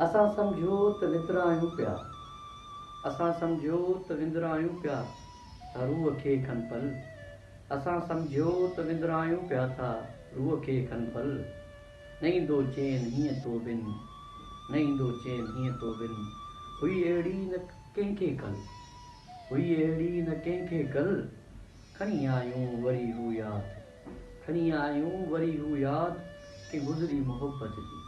असां सम्झो त विंदरायूं पिया, असां सम्झो त विंदरायूं पिया था रूह खे खन पल। असां सम्झो त विंदरायूं पिया था रूह खे खन पल। न ईंदो चैन हीअं तो बिन, न ईंदो चैन हीअं तो बिन। हुई अहिड़ी न कंहिंखे कल, हुई अहिड़ी न कंहिंखे कल। खणी आयूं वरी हू यादि, खणी आयूं वरी हू यादि कंहिं गुज़री मोहबत जी।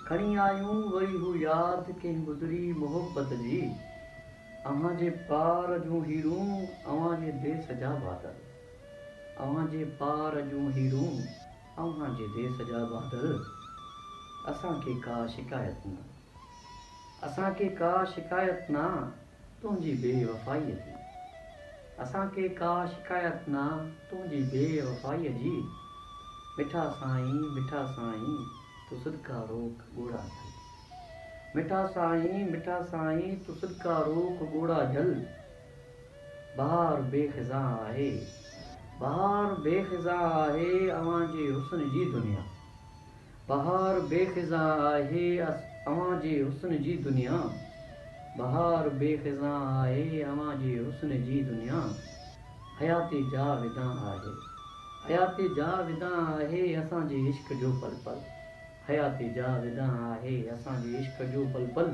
खणी आयूं वरी हू यादि कंहिं गुज़री मोहबत जी। अव्हां जे पार जूं हीरूं, अव्हां जे देस जा बादल। अव्हां जे पार जूं हीरूं, अव्हां जे देस जा बादल। असांखे का शिकायत न, असांखे का शिकायत न तुंहिंजी बेवफ़ाईअ जी। असांखे का शिकायत न तुंहिंजी बेवफ़ाईअ जी। मिठा साईं तूं सदका रोक ॻोड़ा झल। मिठा साईं तूं सदका रोक ॻोड़ा झल। बहार बेख़िज़ां आहे, बहार बेख़िज़ां आहे अव्हां जे हुस्न जी दुनिया। बहार बेख़िज़ां आहे अव्हां जे हुस्न जी दुनिया। बहार बेख़िज़ां आहे अव्हां जे हुस्न जी दुनिया। हयाती जाविदां आहे, हयाती जाविदां आहे असांजे इश्क़ जो पल पल। हयाती जाविदां आहे असांजे इश्क़ जो पल पल।